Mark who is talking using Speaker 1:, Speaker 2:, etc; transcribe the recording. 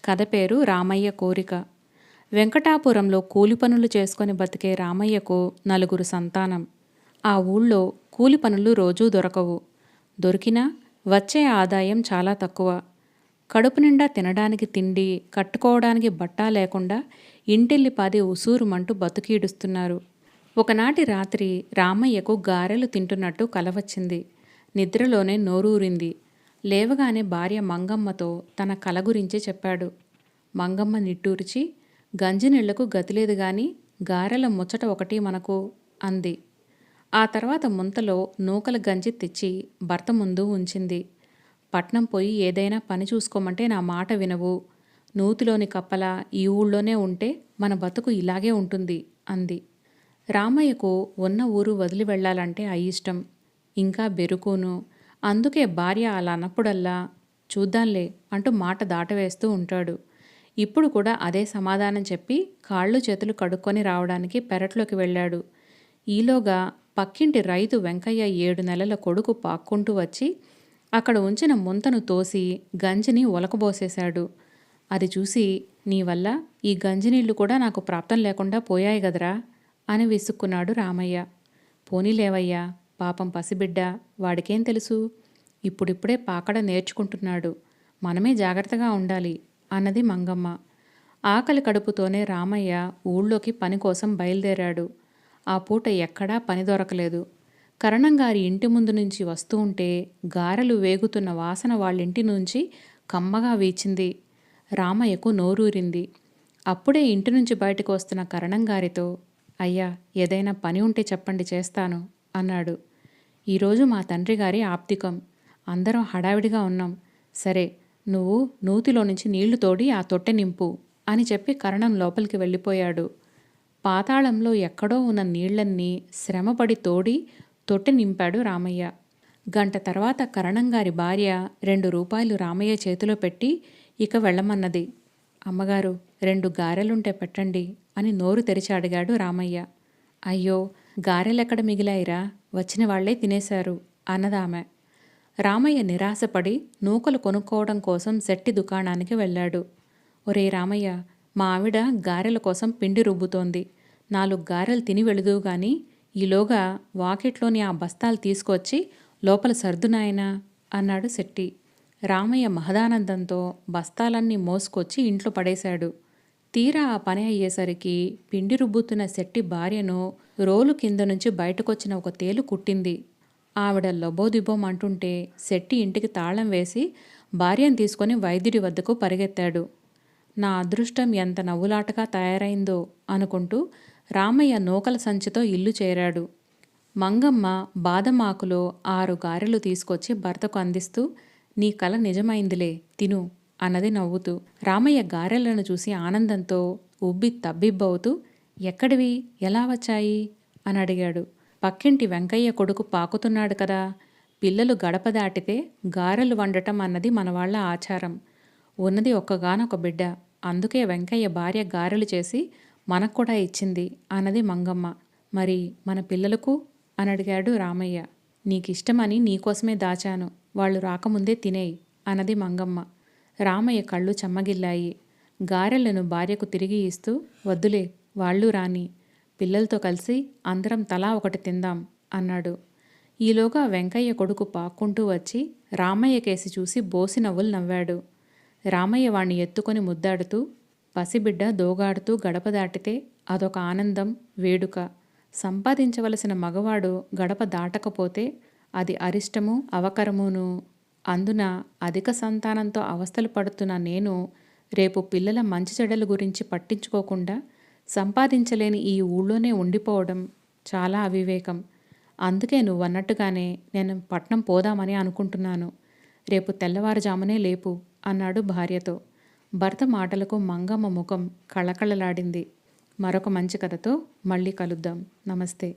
Speaker 1: కథ పేరు రామయ్య కోరిక. వెంకటాపురంలో కూలి పనులు చేసుకొని బతికే రామయ్యకు 4 సంతానం. ఆ ఊళ్ళో కూలి పనులు రోజూ దొరకవు. దొరికినా వచ్చే ఆదాయం చాలా తక్కువ. కడుపు నిండా తినడానికి తిండి, కట్టుకోవడానికి బట్ట లేకుండా ఇంటిల్లిపాది ఉసూరుమంటూ బతుకీడుస్తున్నారు. ఒకనాటి రాత్రి రామయ్యకు గారెలు తింటున్నట్టు కల వచ్చింది. నిద్రలోనే నోరూరింది. లేవగానే భార్య మంగమ్మతో తన కల గురించి చెప్పాడు. మంగమ్మ నిట్టూర్చి, గంజినీళ్లకు గతిలేదు గాని గారెల ముచ్చట ఒకటి మనకు అంది. ఆ తర్వాత ముంతలో నూకల గంజి తెచ్చి భర్త ముందు ఉంచింది. పట్నం పోయి ఏదైనా పని చూసుకోమంటే నా మాట వినవు. నూతిలోని కప్పలా ఈ ఊళ్ళోనే ఉంటే మన బతుకు ఇలాగే ఉంటుంది అంది. రామయ్యకు ఉన్న ఊరు వదిలి వెళ్ళాలంటే అయిష్టం. ఇంకా బెరుకును. అందుకే భార్య అలా అన్నప్పుడల్లా చూద్దాంలే అంటూ మాట దాటవేస్తూ ఉంటాడు. ఇప్పుడు కూడా అదే సమాధానం చెప్పి కాళ్ళు చేతులు కడుక్కొని రావడానికి పెరట్లోకి వెళ్ళాడు. ఈలోగా పక్కింటి రైతు వెంకయ్య 7 నెలల కొడుకు పాక్కుంటూ వచ్చి అక్కడ ఉంచిన ముంతను తోసి గంజిని ఒలకబోసేశాడు. అది చూసి, నీ వల్ల ఈ గంజినీళ్లు కూడా నాకు ప్రాప్తం లేకుండా పోయాయి గదరా అని విసుక్కున్నాడు రామయ్య. పోనీలేవయ్యా, పాపం పసిబిడ్డ, వాడికేం తెలుసు? ఇప్పుడిప్పుడే పాకడ నేర్చుకుంటున్నాడు. మనమే జాగ్రత్తగా ఉండాలి అన్నది మంగమ్మ. ఆకలి కడుపుతోనే రామయ్య ఊళ్ళోకి పని కోసం బయలుదేరాడు. ఆ పూట ఎక్కడా పని దొరకలేదు. కరణంగారి ఇంటి ముందు నుంచి వస్తూ ఉంటే గారెలు వేగుతున్న వాసన వాళ్ళింటి నుంచి కమ్మగా వీచింది. రామయ్యకు నోరూరింది. అప్పుడే ఇంటి నుంచి బయటకు వస్తున్న కరణంగారితో, అయ్యా, ఏదైనా పని ఉంటే చెప్పండి, చేస్తాను అన్నాడు. ఈరోజు మా తండ్రి గారి ఆప్తికం. అందరం హడావిడిగా ఉన్నాం. సరే, నువ్వు నూతిలో నుంచి నీళ్లు తోడి ఆ తొట్టె నింపు అని చెప్పి కరణం లోపలికి వెళ్ళిపోయాడు. పాతాళంలో ఎక్కడో ఉన్న నీళ్లన్నీ శ్రమపడి తోడి తొట్టె నింపాడు రామయ్య. గంట తర్వాత కరణంగారి భార్య 2 రూపాయలు రామయ్య చేతిలో పెట్టి ఇక వెళ్ళమన్నది. అమ్మగారు, 2 గారెలుంటే పెట్టండి అని నోరు తెరిచి అడిగాడు రామయ్య. అయ్యో, గారెలెక్కడ మిగిలాయిరా, వచ్చిన వాళ్లే తినేశారు అన్నదామె. రామయ్య నిరాశపడి నూకలు కొనుక్కోవడం కోసం శెట్టి దుకాణానికి వెళ్ళాడు. ఒరే రామయ్య, మా ఆవిడ గారెల కోసం పిండి రుబ్బుతోంది. 4 గారెలు తిని వెళుదువు గాని ఈలోగా వాకిట్లోని ఆ బస్తాలు తీసుకొచ్చి లోపల సర్దునాయనా అన్నాడు శెట్టి. రామయ్య మహదానందంతో బస్తాలన్నీ మోసుకొచ్చి ఇంట్లో పడేశాడు. తీరా ఆ పని అయ్యేసరికి పిండి రుబ్బుతున్న శెట్టి భార్యను రోలు కింద నుంచి బయటకొచ్చిన ఒక తేలు కుట్టింది. ఆవిడ లబోదిబోం అంటుంటే శెట్టి ఇంటికి తాళం వేసి భార్యను తీసుకొని వైద్యుడి వద్దకు పరిగెత్తాడు. నా అదృష్టం ఎంత నవ్వులాటగా తయారైందో అనుకుంటూ రామయ్య నూకల సంచితో ఇల్లు చేరాడు. మంగమ్మ బాదం ఆకులో 6 గారెలు తీసుకొచ్చి భర్తకు అందిస్తూ, నీ కల నిజమైందిలే, తిను అన్నది నవ్వుతూ. రామయ్య గారెలను చూసి ఆనందంతో ఉబ్బి తబ్బిబ్బవుతూ, ఎక్కడివి, ఎలా వచ్చాయి అని అడిగాడు. పక్కింటి వెంకయ్య కొడుకు పాకుతున్నాడు కదా, పిల్లలు గడప దాటితే గారెలు వండటం అన్నది మనవాళ్ల ఆచారం. ఉన్నది ఒక్కగానొక బిడ్డ, అందుకే వెంకయ్య భార్య గారెలు చేసి మనకు కూడా ఇచ్చింది అన్నది మంగమ్మ. మరి మన పిల్లలకు అని అడిగాడు రామయ్య. నీకిష్టమని నీకోసమే దాచాను, వాళ్ళు రాకముందే తినేయి అన్నది మంగమ్మ. రామయ్య కళ్ళు చెమ్మగిల్లాయి. గారెలను భార్యకు తిరిగి ఇస్తూ, వద్దులే, వాళ్ళు రాని, పిల్లలతో కలిసి అందరం తలా ఒకటి తిందాం అన్నాడు. ఈలోగా వెంకయ్య కొడుకు పాక్కుంటూ వచ్చి రామయ్య కేసి చూసి బోసి నవ్వులు నవ్వాడు. రామయ్య వాణ్ణి ఎత్తుకొని ముద్దాడుతూ, పసిబిడ్డ దోగాడుతూ గడప దాటితే అదొక ఆనందం, వేడుక. సంపాదించవలసిన మగవాడు గడప దాటకపోతే అది అరిష్టము, అవకరమును. అందున అధిక సంతానంతో అవస్థలు పడుతున్న నేను రేపు పిల్లల మంచి చెడ్డల గురించి పట్టించుకోకుండా సంపాదించలేని ఈ ఊళ్ళోనే ఉండిపోవడం చాలా అవివేకం. అందుకే నువ్వన్నట్టుగానే నేను పట్నం పోదామని అనుకుంటున్నాను. రేపు తెల్లవారుజామునే లేపు అన్నాడు భార్యతో. భర్త మాటలకు మంగమ్మ ముఖం కళకళలాడింది. మరొక మంచి కథతో మళ్ళీ కలుద్దాం. నమస్తే.